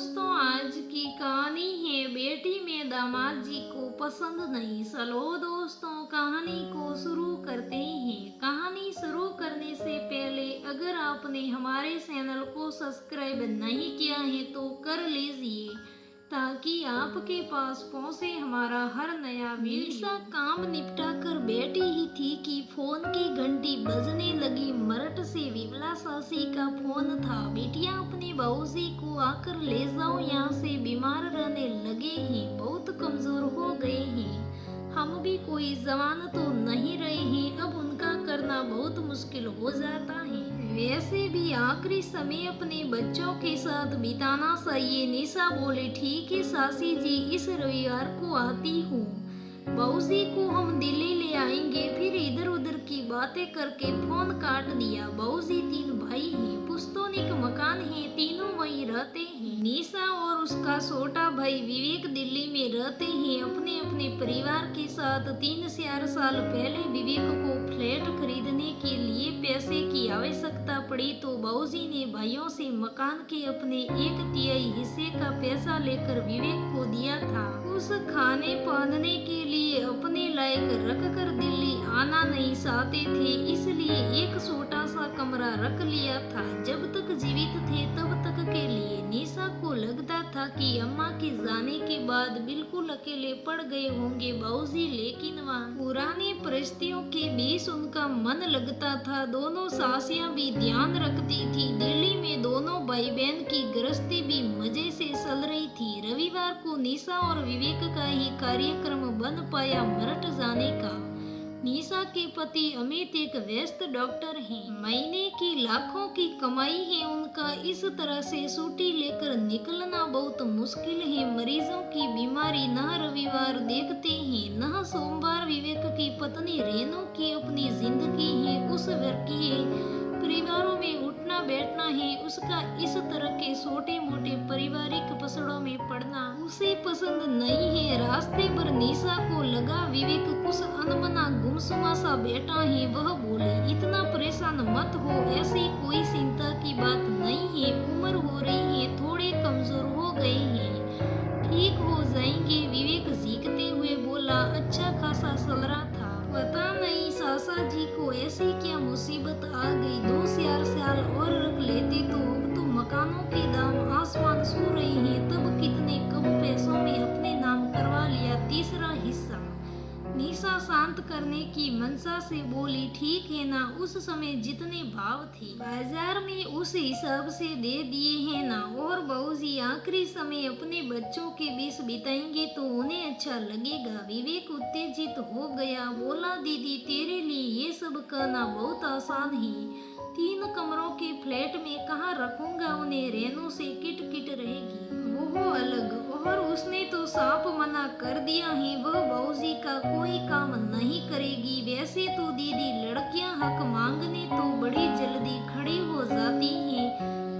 दोस्तों, आज की कहानी है बेटी में दामाद जी को पसंद नहीं। चलो दोस्तों, कहानी को शुरू करते हैं। कहानी शुरू करने से पहले अगर आपने हमारे चैनल को सब्सक्राइब नहीं किया है तो कर लीजिए ताकि आपके पास पहुंचे हमारा हर नया वीडियो। निशा काम निपटा कर बैठी ही थी कि फोन की घंटी बजने लगी। मरठ से विमला सासी का फोन था। बेटिया, अपने बाबूजी को आकर ले जाओ, यहाँ से बीमार रहने लगे हैं, बहुत कमजोर हो गए हैं। हम भी कोई जवान तो नहीं रहे हैं, अब उनका करना बहुत मुश्किल हो जाता है। वैसे भी आखिरी समय अपने बच्चों के साथ बिताना चाहिए। निशा बोले, ठीक है सासी जी, इस रविवार को आती हूँ। बाबूजी को हम दिल्ली ले आएंगे। फिर इधर उधर की बातें करके फोन काट दिया। बाबूजी 3 भाई हैं, पुस्तौनिक मकान है, तीनों वहीं रहते हैं। निशा और उसका छोटा भाई विवेक दिल्ली में रहते हैं अपने अपने परिवार के साथ। 3-4 साल पहले विवेक को फ्लैट खरीदने के लिए पैसे की आवश्यकता पड़ी तो बाबूजी ने भाइयों से मकान के अपने 1/3 हिस्से का पैसा लेकर विवेक को दिया था। उस खाने पहनने के लिए अपने लायक रखकर दिल्ली आना नहीं चाहते थे, इसलिए एक छोटा सा कमरा रख लिया था। जब तक जीवित थे तब तक के लिए। निशा को लगता था कि अम्मा के जाने के बाद बिल्कुल अकेले पड़ गए होंगे बाबूजी, लेकिन वहाँ पुरानी परिस्थितियों के बीच उनका मन लगता था। दोनों सासियां भी ध्यान रखती थी। दिल्ली में दोनों भाई बहन की गृहस्थी भी मजे से चल रही थी। रविवार को निशा और विवेक का ही कार्यक्रम बन पाया मरठ जाने का। निशा के पति अमित एक व्यस्त डॉक्टर हैं। महीने की लाखों की कमाई है उनका। इस तरह से छुट्टी लेकर निकलना बहुत मुश्किल है। मरीजों की बीमारी न रविवार देखते हैं न सोमवार। विवेक की पत्नी रेणु की अपनी जिंदगी है, उस वर्गीय परिवारों में उठना बैठना है। उसका इस तरह के छोटे मोटे पारिवारिक पसड़ों में पड़ना उसे पसंद नहीं है। रास्ते पर निशा को लगा विवेक कुछ अनमना गुमसुमा सा बैठा है। वह बोले, इतना परेशान मत हो, ऐसी कोई चिंता की बात नहीं है। उम्र हो रही है, थोड़े कमजोर हो गए हैं, ठीक हो जाएंगे। विवेक चीखते हुए बोला, अच्छा खासा चल रहा था। पता नहीं सासा जी को ऐसी क्या मुसीबत आ गई। 2-4 साल और रख लेते तो अब तो मकानों के दाम आसमान छू रहे हैं। तब कितने कम पैसों में अपने नाम करवा लिया 3रा हिस्सा। निशा शांत करने की मंशा से बोली, ठीक है ना, उस समय जितने भाव थे बाजार में उस हिसाब से दे दिए हैं ना। और बाबूजी आखिरी समय अपने बच्चों के बीच बिताएंगे तो उन्हें अच्छा लगेगा। विवेक उत्तेजित हो गया, बोला, दीदी तेरे लिए ये सब करना बहुत आसान है। 3 कमरों के फ्लैट में कहाँ रखूंगा उन्हें। रेणु से किट रहेगी, वो अलग। और उसने तो साफ मना कर दिया है, वह बाबूजी का कोई काम नहीं करेगी। वैसे तो दीदी लड़कियां हक मांगने तो बड़ी जल्दी खड़ी हो जाती हैं,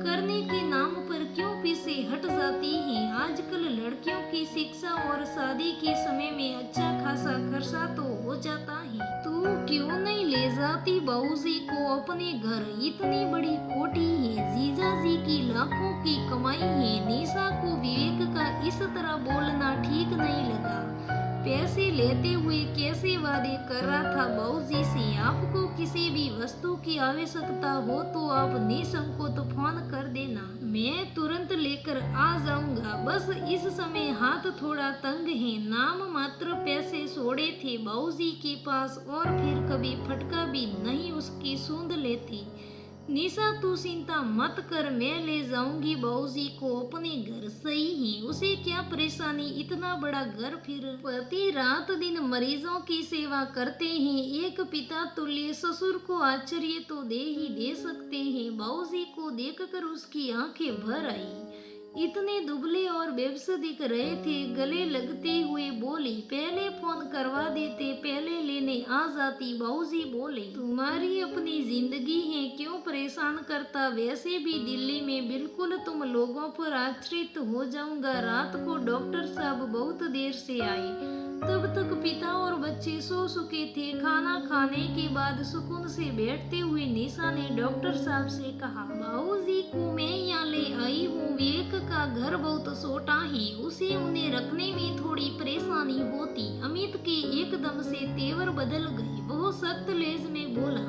करने के नाम पर क्यों पीछे हट जाती हैं। आजकल लड़कियों की शिक्षा और शादी के समय में अच्छा खासा खर्चा तो हो जाता है। तू क्यों नहीं ले जाती बाबूजी को अपने घर, इतनी बड़ी कोठी है, जीजा जी की लाखों की कमाई है। निशा को विवेक का इस तरह बोलना ठीक नहीं लगा। पैसे लेते हुए कैसे वादे कर रहा था बाबूजी से, आपको किसी भी वस्तु की आवश्यकता हो तो आप निसंकोच फोन कर देना, मैं तुरंत लेकर आ जाऊंगा। बस इस समय हाथ थोड़ा तंग है। नाम मात्र पैसे छोड़े थे बाबूजी के पास और फिर कभी फटका भी नहीं उसकी सूंद लेती। निशा तू चिंता मत कर, मैं ले जाऊंगी बाबूजी को अपने घर। सही है, उसे क्या परेशानी, इतना बड़ा घर। फिर पति रात दिन मरीजों की सेवा करते हैं, एक पिता तुल्य ससुर को आश्चर्य तो दे ही दे सकते हैं। बाबूजी को देखकर उसकी आंखें भर आई। इतने दुबले और बेबस दिख रहे थे। गले लगते हुए बोली, पहले फोन करवा देते, पहले लेने आ जाती। बाबूजी बोले, तुम्हारी अपनी जिंदगी है, क्यों परेशान करता। वैसे भी दिल्ली में बिल्कुल तुम लोगों पर आश्रित हो जाऊंगा। रात को डॉक्टर साहब बहुत देर से आए, तब तक पिता और बच्चे सो चुके थे। खाना खाने के बाद सुकून से बैठते हुए निशा ने डॉक्टर साहब से कहा, बाबूजी को मैं यहाँ ले आई हूँ। विवेक का घर बहुत छोटा है, उसे उन्हें रखने में थोड़ी परेशानी होती। अमित के एकदम से तेवर बदल गए। वो सख्त लहजे में बोला,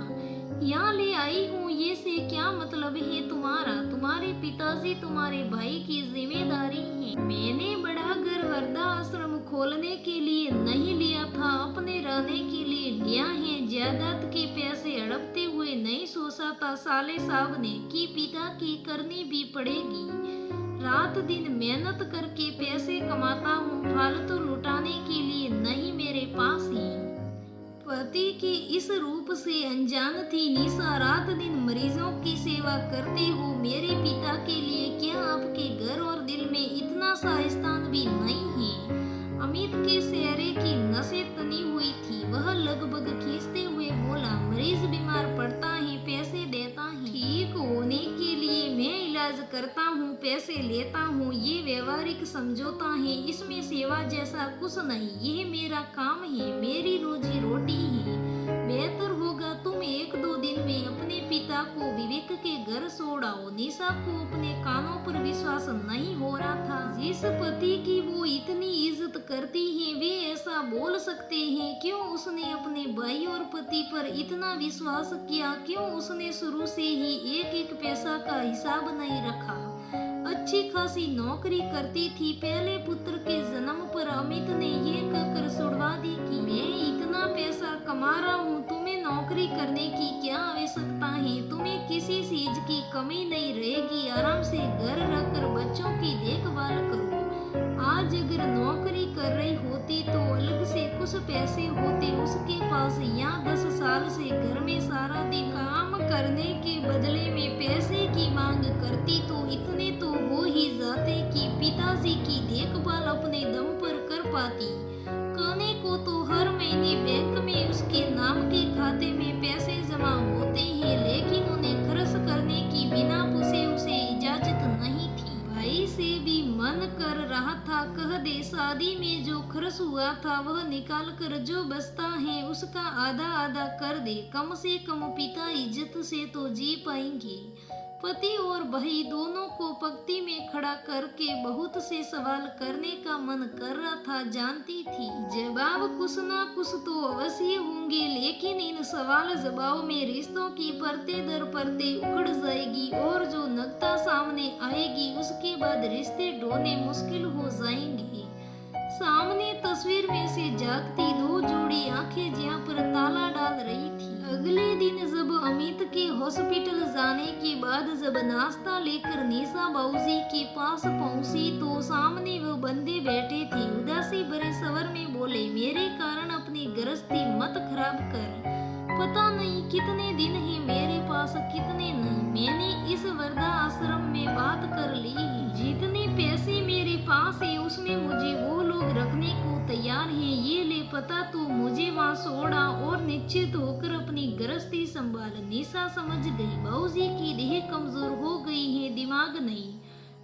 यहाँ ले आई हूँ ये से क्या मतलब है तुम्हारा? तुम्हारे पिताजी तुम्हारे भाई की जिम्मेदारी है। मैंने बड़ा घर वृद्धाश्रम खोलने के लिए नहीं लिया था, अपने रहने के लिए लिया है। जायदाद के पैसे हड़पते हुए नहीं सोचा था साले साहब ने कि पिता की करनी भी पड़ेगी। रात दिन मेहनत करके पैसे कमाता हूँ, फालतू लुटाने के लिए नहीं मेरे पास ही। पति के इस रूप से अनजान थी निशा। रात दिन मरीजों की सेवा करते हो, मेरे पिता के लिए क्या आपके घर और दिल में इतना सा स्थान भी नहीं है? अमित के चेहरे की नसें तनी हुई थी। वह लगभग खींचते हुए बोला, मरीज बीमार पड़ता है पैसे देता है, ठीक होने के लिए मैं इलाज करता हूँ, पैसे लेता हूँ, ये व्यवहारिक समझौता है, इसमें सेवा जैसा कुछ नहीं। यह मेरा काम है, मेरी रोजी रोटी है। बेहतर होगा तुम 1-2 दिन में अपने पिता को विवेक के घर छोड़ाओ। निशा को अपने कानों पर विश्वास नहीं हो रहा था। जिस पति की वो इतनी इज्जत करती है वे ऐसा बोल सकते हैं? क्यों उसने अपने भाई और पति पर इतना विश्वास किया? क्यों उसने शुरू से ही एक पैसा का हिसाब नहीं रखा? अच्छी खासी नौकरी करती थी। पहले पुत्र के जन्म पर अमित ने ये कहकर छुड़वा दी कि मैं इतना पैसा कमा रहा हूँ, तुम्हें नौकरी करने की क्या आवश्यकता है? तुम्हें किसी चीज की कमी नहीं रहेगी, आराम से घर रखकर बच्चों की देखभाल करो। आज अगर नौकरी कर रही होती तो अलग से कुछ पैसे होते उसके पास। यहाँ 10 साल से घर में सारा दिन काम करने के बदले में पैसे की मांग करती तो इतने तो हो ही जाते कि पिताजी की देखभाल अपने दम पर कर पाती। कहने को तो हर महीने बैंक में उसके नाम के खाते में पैसे जमा होते हैं, लेकिन उन्हें खर्च करने की बिना पूछे उसे इजाजत नहीं थी। भाई से भी मन कर रहा था कह दे, शादी में जो खर्च हुआ था वह निकाल कर जो बचता है उसका आधा आधा कर दे, कम से कम पिता इज्जत से तो जी पाएंगे। पति और भाई दोनों को पंक्ति में खड़ा करके बहुत से सवाल करने का मन कर रहा था। जानती थी जवाब कुछ ना कुछ तो अवश्य होंगे, लेकिन इन सवाल जवाब में रिश्तों की परते दर परते उखड़ जाएगी और जो नग्नता सामने आएगी उसके बाद रिश्ते ढूंढने मुश्किल हो जाएंगे। सामने तस्वीर में से जागती 2 जोड़ी आंखें जहाँ पर ताला डाल रही थी। अगले दिन जब अमित के हॉस्पिटल जाने के बाद जब नाश्ता लेकर निशा बाबूजी के पास पहुंची तो सामने वो बंदे बैठे थे। उदासी भरे स्वर में बोले, मेरे कारण अपनी गृहस्थी मत खराब कर। पता नहीं कितने दिन है मेरे पास, कितने नहीं। मैंने इस वृद्धाश्रम में बात कर ली है, जितने पैसे मेरे पास है उसमें मुझे वो लोग रखने को तैयार हैं। ये ले पता तो मुझे वहाँ छोड़ा और निश्चित होकर अपनी गृहस्थी संभाल। निशा समझ गई बाबूजी की देह कमजोर हो गई है, दिमाग नहीं।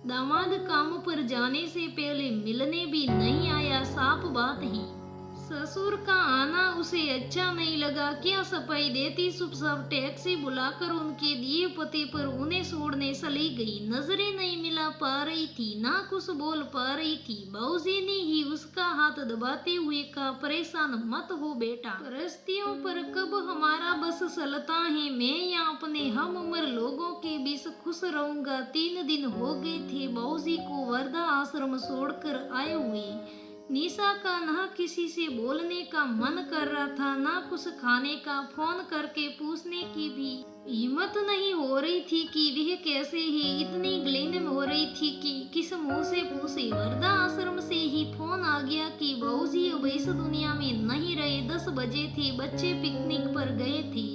दामाद काम पर जाने से पहले मिलने भी नहीं आया, साफ बात है। ससुर का आना उसे अच्छा नहीं लगा। क्या सफाई देती चुपचाप टैक्सी बुलाकर उनके दिए पते पर उन्हें छोड़ने चली गई। नजरें नहीं मिला पा रही थी, ना कुछ बोल पा रही थी। बाबूजी ने ही उसका हाथ दबाते हुए कहा, परेशान मत हो बेटा, परिस्थितियों पर कब हमारा बस चलता है। मैं यहाँ अपने हम उम्र लोगों के बीच खुश रहूंगा। 3 दिन हो गए थे बाबूजी को वृद्धा आश्रम छोड़कर आए हुए। निशा का ना किसी से बोलने का मन कर रहा था, ना कुछ खाने का फोन करके पूछने की भी हिम्मत नहीं हो रही थी कि वह कैसे है। इतनी ग्लिन हो रही थी कि किस मुंह से पूछे। वृद्धा आश्रम से ही फोन आ गया कि बाबूजी अब इस दुनिया में नहीं रहे। 10 बजे थे, बच्चे पिकनिक पर गए थे।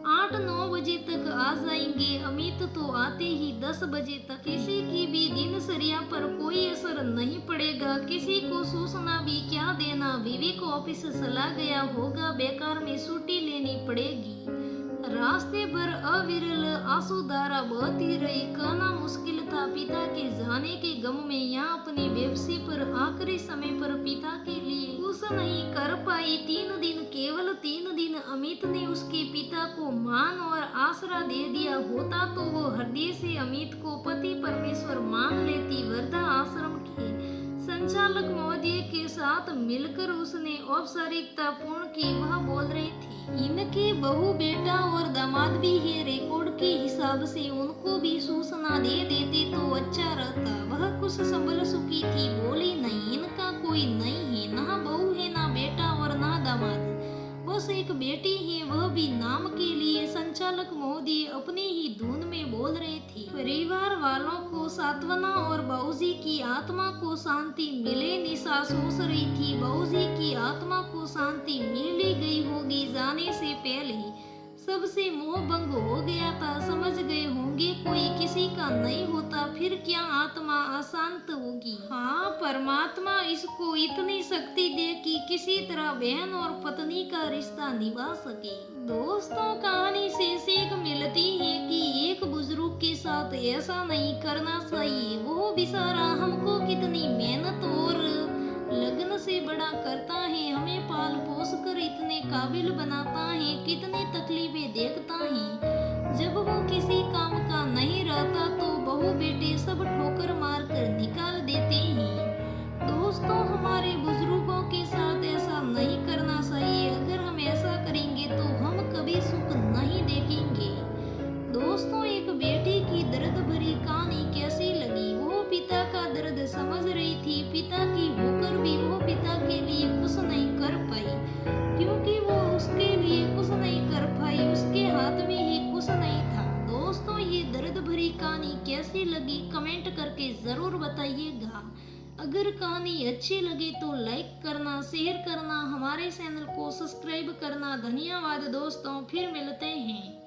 8-9 बजे तक आ जाएंगे। अमित तो आते ही 10 बजे तक। किसी की भी दिनचर्या पर कोई असर नहीं पड़ेगा। किसी को सूचना भी क्या देना। विवेक ऑफिस चला गया होगा, बेकार में छुट्टी लेनी पड़ेगी। रास्ते भर अविरल आंसुधारा बहती रही। कहना मुश्किल था पिता के जाने के गम में यहाँ अपनी बेबसी पर आखिरी समय पर पिता के लिए कुछ नहीं कर पाई। 3 दिन, केवल 3 दिन अमित ने उसके पिता को मान और आसरा दे दिया होता तो वो हृदय से अमित को पति परमेश्वर मान लेती। वृद्धा संचालक महोदय के साथ मिलकर उसने औपचारिकता पूर्ण की। वह बोल रही थी, इनके बहू बेटा और दामाद भी है, रिकॉर्ड के हिसाब से उनको भी सूचना दे देते तो अच्छा रहता। वह कुछ संभल चुकी थी, बोली, नहीं, इनका कोई नहीं है, ना बहू है, ना बेटा और ना दामाद, बस एक बेटी है, वह भी नाम के लिए। संचालक महोदय अपनी ही धुन में बोल रहे थे। परिवार वालों को सांत्वना और बाबूजी की आत्मा को शांति मिले। निशा सोच रही थी, बाबूजी की आत्मा को शांति मिल ही गई होगी। जाने से पहले सबसे मोह भंग हो गया था। समझ गए होंगे कोई किसी का नहीं होता, फिर क्या आत्मा अशांत होगी। हाँ, परमात्मा इसको इतनी शक्ति दे कि किसी तरह बहन और पत्नी का रिश्ता निभा सके। दोस्तों, कहानी से सीख मिलती है कि एक बुजुर्ग के साथ ऐसा नहीं करना चाहिए। वो बेचारा हमको कितनी मेहनत और लगन से बड़ा करता है, हमें पाल पोस कर इतने काबिल बनाता है, कितनी तकलीफें देखता है। जब वो किसी काम का नहीं रहता तो बहू बेटे सब ठोकर मार कर निकाल देते हैं। दोस्तों, हमारे बुजुर्गों के साथ ऐसा नहीं करना चाहिए। अगर हम ऐसा करेंगे तो हम कभी सुख नहीं देखेंगे। दोस्तों, एक बेटी की दर्द भरी कहानी कैसी लगी? वो पिता का दर्द समझ रही थी। पिता की होकर भी वो पिता के लिए कुछ नहीं कर पाई, क्योंकि वो उसके लिए कुछ नहीं कर पाई, उसके हाथ में ही कुछ नहीं था। दोस्तों, ये दर्द भरी कहानी कैसी लगी कमेंट करके जरूर बताइएगा। अगर कहानी अच्छी लगे तो लाइक करना, शेयर करना, हमारे चैनल को सब्सक्राइब करना। धन्यवाद दोस्तों, फिर मिलते हैं।